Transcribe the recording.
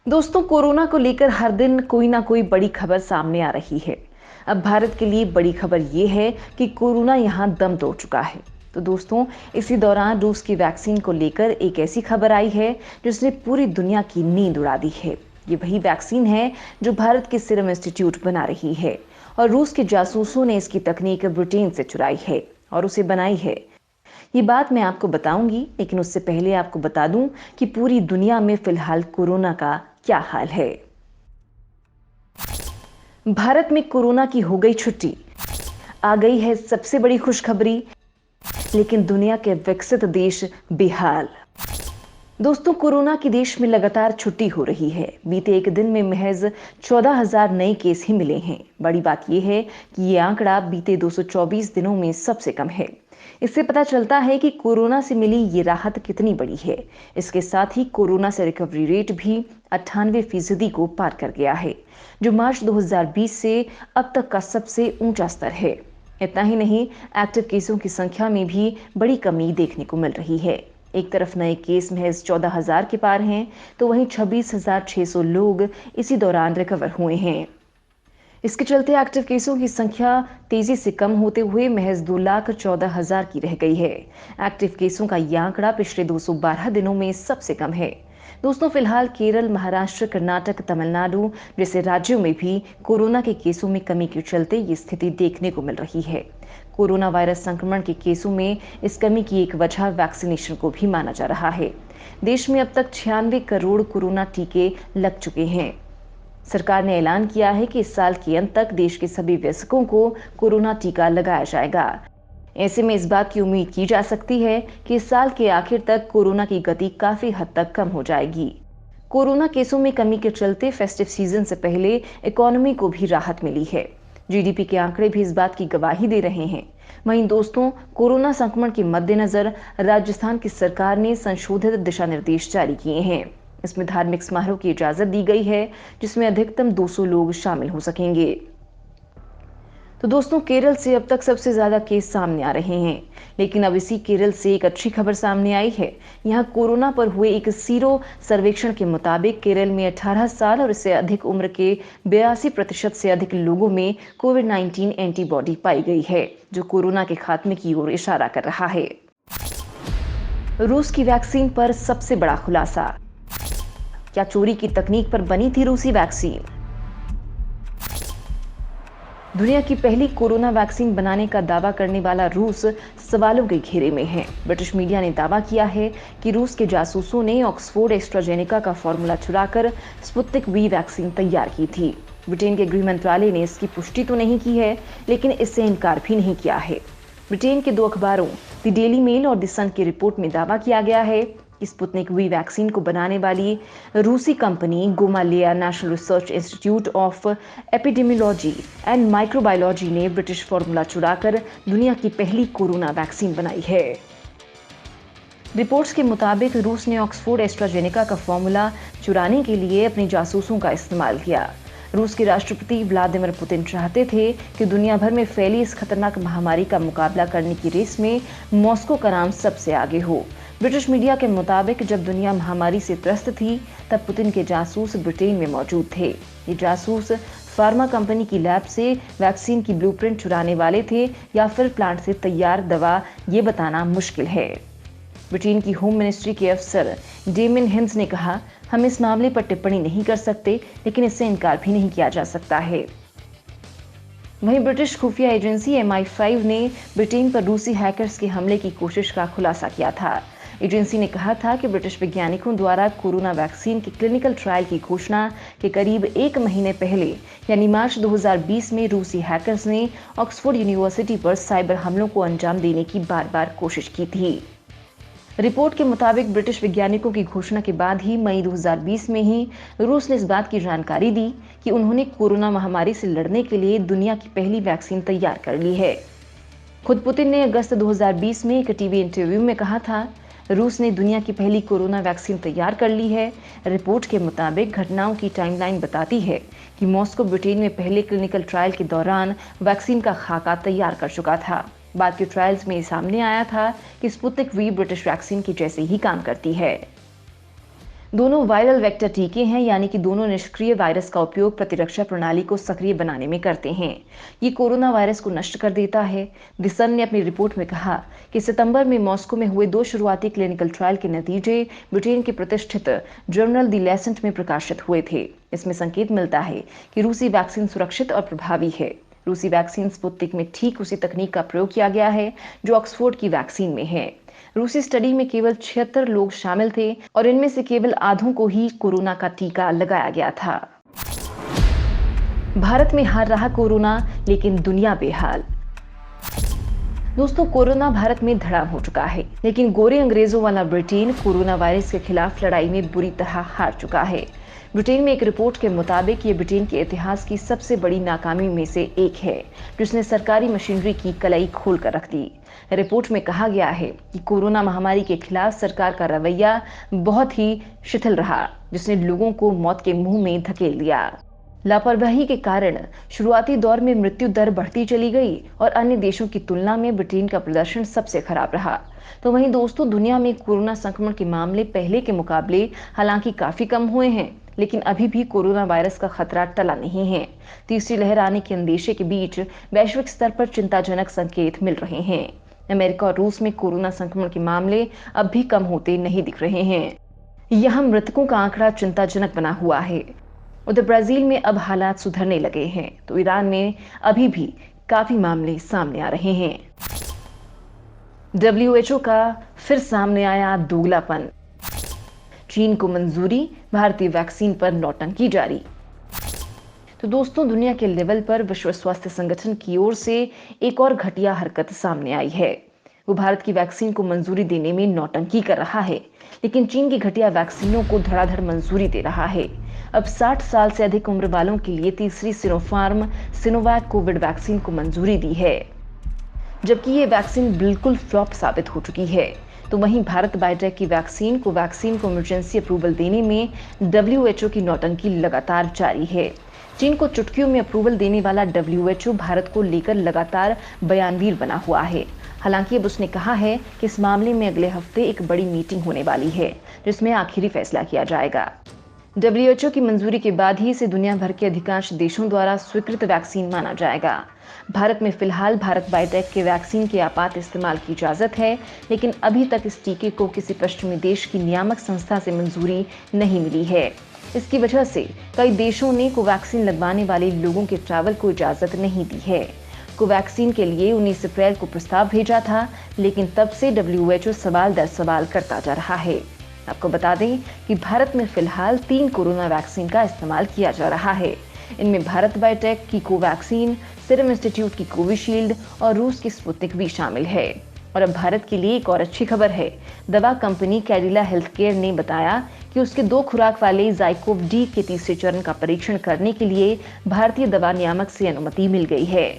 दोस्तों, कोरोना को लेकर हर दिन कोई ना कोई बड़ी खबर सामने आ रही है। अब भारत के लिए बड़ी खबर ये है कि कोरोना यहाँ दम तोड़ चुका है। तो दोस्तों, इसी दौरान रूस की वैक्सीन को लेकर एक ऐसी खबर आई है जिसने पूरी दुनिया की नींद उड़ा दी है। ये वही वैक्सीन है जो भारत के सीरम इंस्टीट्यूट बना रही है और रूस के जासूसों ने इसकी तकनीक ब्रिटेन से चुराई है और उसे बनाई है। ये बात मैं आपको बताऊंगी, लेकिन उससे पहले आपको बता दूं कि पूरी दुनिया में फिलहाल कोरोना का क्या हाल है। भारत में कोरोना की हो गई छुट्टी। आ गई है सबसे बड़ी खुशखबरी, लेकिन दुनिया के विकसित देश बेहाल। दोस्तों, कोरोना की देश में लगातार छुट्टी हो रही है। बीते एक दिन में महज 14,000 नए केस ही मिले हैं। बड़ी बात यह है कि ये आंकड़ा बीते 224 दिनों में सबसे कम है। इससे पता चलता है कि कोरोना से मिली ये राहत कितनी बड़ी है। इसके साथ ही कोरोना से रिकवरी रेट भी 98% को पार कर गया है, जो मार्च 2020 से अब तक का सबसे ऊंचा स्तर है। इतना ही नहीं, एक्टिव केसों की संख्या में भी बड़ी कमी देखने को मिल रही है। एक तरफ नए केस महज 14,000 के पार हैं, तो वहीं 26,600 लोग इसी दौरान रिकवर हुए हैं। इसके चलते एक्टिव केसों की संख्या तेजी से कम होते हुए महज 2,14,000 की रह गई है। एक्टिव केसों का यह आंकड़ा पिछले 212 दिनों में सबसे कम है। दोस्तों, फिलहाल केरल, महाराष्ट्र, कर्नाटक, तमिलनाडु जैसे राज्यों में भी कोरोना के केसों में कमी के चलते ये स्थिति देखने को मिल रही है। कोरोना वायरस संक्रमण के केसों में इस कमी की एक वजह वैक्सीनेशन को भी माना जा रहा है। देश में अब तक 96 करोड़ कोरोना टीके लग चुके हैं। सरकार ने ऐलान किया है कि इस साल के अंत तक देश के सभी वयस्कों को कोरोना टीका लगाया जाएगा। ऐसे में इस बात की उम्मीद की जा सकती है कि इस साल के आखिर तक कोरोना की गति काफी हद तक कम हो जाएगी। कोरोना केसों में कमी के चलते फेस्टिव सीजन से पहले इकोनॉमी को भी राहत मिली है। जीडीपी के आंकड़े भी इस बात की गवाही दे रहे हैं। वहीं दोस्तों, कोरोना संक्रमण के मद्देनजर राजस्थान की सरकार ने संशोधित दिशा निर्देश जारी किए हैं। इसमें धार्मिक समारोह की इजाजत दी गई है, जिसमें अधिकतम 200 लोग शामिल हो सकेंगे। तो दोस्तों, केरल से अब तक सबसे ज्यादा केस सामने आ रहे हैं, लेकिन अब इसी केरल से एक अच्छी खबर सामने आई है। यहाँ कोरोना पर हुए एक सीरो सर्वेक्षण के मुताबिक केरल में 18 साल और इससे अधिक उम्र के 82% से अधिक लोगों में कोविड-19 एंटीबॉडी पाई गई है, जो कोरोना के खात्मे की ओर इशारा कर रहा है। रूस की वैक्सीन पर सबसे बड़ा खुलासा। क्या चोरी की तकनीक पर बनी थी रूसी वैक्सीन? दुनिया की पहली कोरोना वैक्सीन बनाने का दावा करने वाला रूस सवालों के घेरे में है। ब्रिटिश मीडिया ने दावा किया है कि रूस के जासूसों ने ऑक्सफोर्ड एस्ट्राजेनेका का फॉर्मूला चुराकर स्पुतनिक वी वैक्सीन तैयार की थी। ब्रिटेन के गृह मंत्रालय ने इसकी पुष्टि तो नहीं की है, लेकिन इससे इनकार भी नहीं किया है। ब्रिटेन के 2 अखबारों द डेली मेल और द सन की रिपोर्ट में दावा किया गया है कि स्पुतनिक वी वैक्सीन को बनाने वाली रूसी company Gamaleya national research institute of epidemiology and microbiology ने ब्रिटिश फॉर्मूला चुराकर दुनिया की पहली कोरोना वैक्सीन बनाई है। रिपोर्ट्स के मुताबिक रूस ने ऑक्सफोर्ड एस्ट्राजेनेका का फॉर्मूला चुराने के लिए अपने जासूसों का इस्तेमाल किया। रूस के राष्ट्रपति व्लादिमीर पुतिन चाहते थे कि दुनिया भर में फैली इस खतरनाक महामारी का मुकाबला करने की रेस में मॉस्को का नाम सबसे आगे हो। ब्रिटिश मीडिया के मुताबिक जब दुनिया महामारी से त्रस्त थी, तब पुतिन के जासूस ब्रिटेन में मौजूद थे। ये जासूस फार्मा कंपनी की लैब से वैक्सीन की ब्लूप्रिंट चुराने वाले थे या फिर प्लांट से तैयार दवा, ये बताना मुश्किल है। ब्रिटेन की होम मिनिस्ट्री के अफसर डेमिन हिंस ने कहा, हम इस मामले पर टिप्पणी नहीं कर सकते, लेकिन इससे इनकार भी नहीं किया जा सकता है। वहीं ब्रिटिश खुफिया एजेंसी MI5 ने ब्रिटेन पर रूसी हैकर्स के हमले की कोशिश का खुलासा किया था। एजेंसी ने कहा था कि ब्रिटिश वैज्ञानिकों द्वारा कोरोना वैक्सीन के क्लिनिकल ट्रायल की घोषणा के करीब 1 महीने पहले यानी मार्च 2020 में रूसी हैकर्स ने ऑक्सफोर्ड यूनिवर्सिटी पर साइबर हमलों को अंजाम देने की बार-बार कोशिश की थी। रिपोर्ट के मुताबिक ब्रिटिश वैज्ञानिकों की घोषणा के बाद ही मई 2020 में ही रूस ने इस बात की जानकारी दी कि उन्होंने कोरोना महामारी से लड़ने के लिए दुनिया की पहली वैक्सीन तैयार कर ली है। खुद पुतिन ने अगस्त 2020 में एक टीवी इंटरव्यू में कहा था, रूस ने दुनिया की पहली कोरोना वैक्सीन तैयार कर ली है। रिपोर्ट के मुताबिक घटनाओं की टाइमलाइन बताती है कि मॉस्को ब्रिटेन में पहले क्लिनिकल ट्रायल के दौरान वैक्सीन का खाका तैयार कर चुका था। बाद के ट्रायल्स में सामने आया था कि स्पुतनिक वी ब्रिटिश वैक्सीन की जैसे ही काम करती है। दोनों वायरल वेक्टर टीके हैं, यानी कि दोनों निष्क्रिय वायरस का उपयोग प्रतिरक्षा प्रणाली को सक्रिय बनाने में करते हैं। ये कोरोना वायरस को नष्ट कर देता है। द सन ने अपनी रिपोर्ट में कहा कि सितंबर में मॉस्को में हुए 2 शुरुआती क्लिनिकल ट्रायल के नतीजे ब्रिटेन के प्रतिष्ठित जर्नल द लैंसेट में प्रकाशित हुए थे। इसमें संकेत मिलता है कि रूसी वैक्सीन सुरक्षित और प्रभावी है। रूसी वैक्सीन स्पुतनिक में ठीक उसी तकनीक का प्रयोग किया गया है जो ऑक्सफोर्ड की वैक्सीन में है। रूसी स्टडी में केवल 76 लोग शामिल थे और इनमें से केवल आधों को ही कोरोना का टीका लगाया गया था। भारत में हार रहा कोरोना, लेकिन दुनिया बेहाल। दोस्तों, कोरोना भारत में धड़ाम हो चुका है, लेकिन गोरे अंग्रेजों वाला ब्रिटेन कोरोना वायरस के खिलाफ लड़ाई में बुरी तरह हार चुका है। ब्रिटेन में एक रिपोर्ट के मुताबिक ये ब्रिटेन के इतिहास की सबसे बड़ी नाकामी में से एक है, जिसने सरकारी मशीनरी की कलाई खोल कर रख दी। रिपोर्ट में कहा गया है कि कोरोना महामारी के खिलाफ सरकार का रवैया बहुत ही शिथिल रहा, जिसने लोगों को मौत के मुंह में धकेल दिया। लापरवाही के कारण शुरुआती दौर में मृत्यु दर बढ़ती चली गई और अन्य देशों की तुलना में ब्रिटेन का प्रदर्शन सबसे खराब रहा। तो वहीं दोस्तों, दुनिया में कोरोना संक्रमण के मामले पहले के मुकाबले हालांकि काफी कम हुए हैं, लेकिन अभी भी कोरोना वायरस का खतरा टला नहीं है। तीसरी लहर आने के अंदेशे के बीच वैश्विक स्तर पर चिंताजनक संकेत मिल रहे हैं। अमेरिका और रूस में कोरोना संक्रमण के मामले अब भी कम होते नहीं दिख रहे हैं। यहाँ मृतकों का आंकड़ा चिंताजनक बना हुआ है। उधर ब्राजील में अब हालात सुधरने लगे हैं, तो ईरान में अभी भी काफी मामले सामने आ रहे हैं। WHO का फिर सामने आया दोगलापन। चीन को मंजूरी, भारतीय वैक्सीन पर नौटंकी जारी। तो दोस्तों, दुनिया के लेवल पर विश्व स्वास्थ्य संगठन की ओर से एक और घटिया हरकत सामने आई है। वो भारत की वैक्सीन को मंजूरी देने में नौटंकी कर रहा है, लेकिन चीन की घटिया वैक्सीनों को धड़ाधड़ मंजूरी दे रहा है। अब 60 साल से अधिक उम्र वालों के लिए तीसरी सिनोफार्म सिनोवैक कोविड वैक्सीन को मंजूरी दी है, जबकि ये वैक्सीन बिल्कुल फ्लॉप साबित हो चुकी है। तो वहीं भारत बायोटेक की वैक्सीन को इमरजेंसी अप्रूवल देने में WHO की नौटंकी लगातार जारी है। चीन को चुटकियों में अप्रूवल देने वाला WHO भारत को लेकर लगातार बयानवीर बना हुआ है। हालांकि अब उसने कहा है कि इस मामले में अगले हफ्ते एक बड़ी मीटिंग होने वाली है, जिसमें आखिरी फैसला किया जाएगा। WHO की मंजूरी के बाद ही इसे दुनिया भर के अधिकांश देशों द्वारा स्वीकृत वैक्सीन माना जाएगा। भारत में फिलहाल भारत बायोटेक के वैक्सीन के आपात इस्तेमाल की इजाजत है, लेकिन अभी तक इस टीके को किसी पश्चिमी देश की नियामक संस्था से मंजूरी नहीं मिली है। इसकी वजह से कई देशों ने कोवैक्सीन लगवाने वाले लोगों के ट्रैवल को इजाजत नहीं दी है। कोवैक्सीन के लिए 19 अप्रैल को प्रस्ताव भेजा था, लेकिन तब से WHO सवाल दर सवाल करता जा रहा है। आपको बता दें कि भारत में फिलहाल 3 कोरोना वैक्सीन का इस्तेमाल किया जा रहा है। इनमें भारत बायोटेक की कोवैक्सीन, सीरम इंस्टीट्यूट की कोविशील्ड और रूस की स्पुतनिक भी शामिल है। और अब भारत के लिए एक और अच्छी खबर है। दवा कंपनी कैडिला हेल्थकेयर ने बताया कि उसके 2 खुराक वाले ज़ाइकोव-डी के तीसरे चरण का परीक्षण करने के लिए भारतीय दवा नियामक से अनुमति मिल गई है।